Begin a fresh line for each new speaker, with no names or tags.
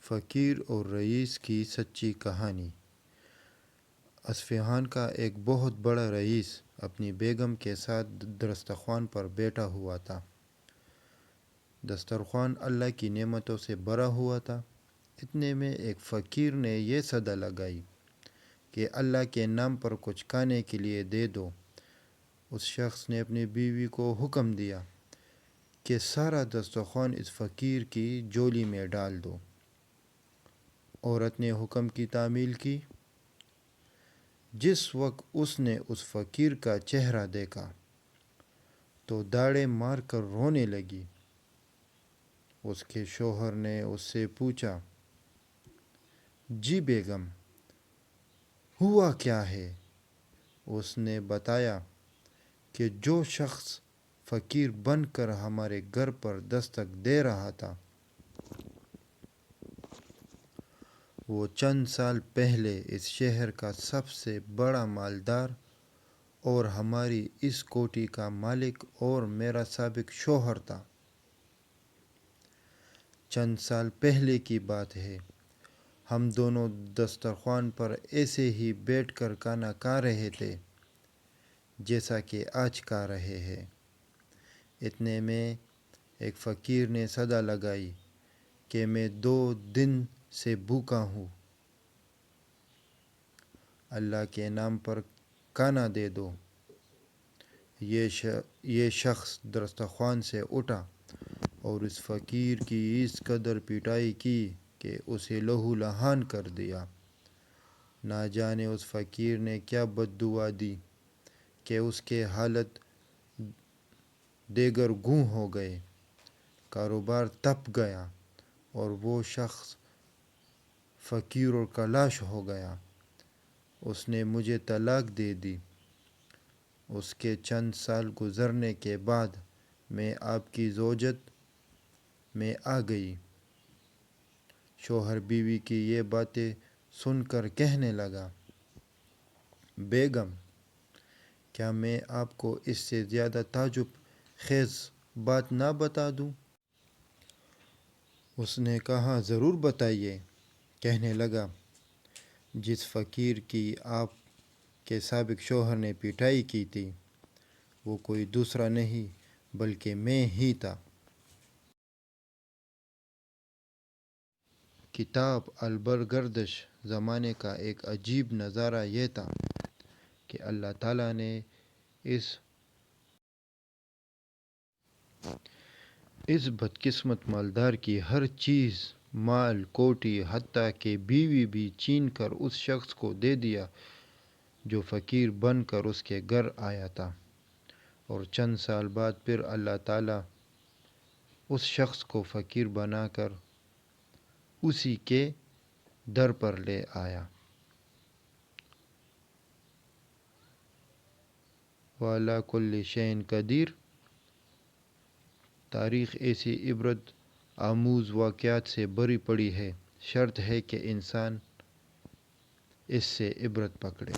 فقیر اور رئیس کی سچی کہانی۔ اصفہان کا ایک بہت بڑا رئیس اپنی بیگم کے ساتھ دسترخوان پر بیٹھا ہوا تھا۔ دسترخوان اللہ کی نعمتوں سے بھرا ہوا تھا۔ اتنے میں ایک فقیر نے یہ صدا لگائی کہ اللہ کے نام پر کچھ کھانے کے لیے دے دو۔ اس شخص نے اپنی بیوی کو حکم دیا کہ سارا دسترخوان اس فقیر کی جھولی میں ڈال دو۔ عورت نے حکم کی تعمیل کی۔ جس وقت اس نے اس فقیر کا چہرہ دیکھا تو داڑیں مار کر رونے لگی۔ اس کے شوہر نے اس سے پوچھا، جی بیگم، ہوا کیا ہے؟ اس نے بتایا کہ جو شخص فقیر بن کر ہمارے گھر پر دستک دے رہا تھا وہ چند سال پہلے اس شہر کا سب سے بڑا مالدار اور ہماری اس کوٹھی کا مالک اور میرا سابق شوہر تھا۔ چند سال پہلے کی بات ہے، ہم دونوں دسترخوان پر ایسے ہی بیٹھ کر کھانا کھا رہے تھے جیسا کہ آج کھا رہے ہیں۔ اتنے میں ایک فقیر نے صدا لگائی کہ میں 2 دن سے بھوکا ہوں، اللہ کے نام پر کھانا دے دو۔ یہ شخص دسترخوان سے اٹھا اور اس فقیر کی اس قدر پٹائی کی کہ اسے لہو لہان کر دیا۔ نہ جانے اس فقیر نے کیا بد دعا دی کہ اس کے حالت دیگر گوں ہو گئے، کاروبار تپ گیا اور وہ شخص فقیر اور کلاش ہو گیا۔ اس نے مجھے طلاق دے دی۔ اس کے چند سال گزرنے کے بعد میں آپ کی زوجت میں آ گئی۔ شوہر بیوی کی یہ باتیں سن کر کہنے لگا، بیگم، کیا میں آپ کو اس سے زیادہ تعجب خیز بات نہ بتا دوں؟ اس نے کہا، ضرور بتائیے۔ کہنے لگا، جس فقیر کی آپ کے سابق شوہر نے پٹائی کی تھی وہ کوئی دوسرا نہیں بلکہ میں ہی تھا۔ کتاب البرگردش زمانے کا ایک عجیب نظارہ یہ تھا کہ اللہ تعالیٰ نے اس بدقسمت مالدار کی ہر چیز، مال، کوٹھی، حتیٰ کہ بیوی بھی چھین کر اس شخص کو دے دیا جو فقیر بن کر اس کے گھر آیا تھا، اور چند سال بعد پھر اللہ تعالیٰ اس شخص کو فقیر بنا کر اسی کے در پر لے آیا۔ وَعَلَىٰ كُلِّ شَيْءٍ قدیر۔ تاریخ ایسی عبرت آموز واقعات سے بھری پڑی ہے، شرط ہے کہ انسان اس سے عبرت پکڑے۔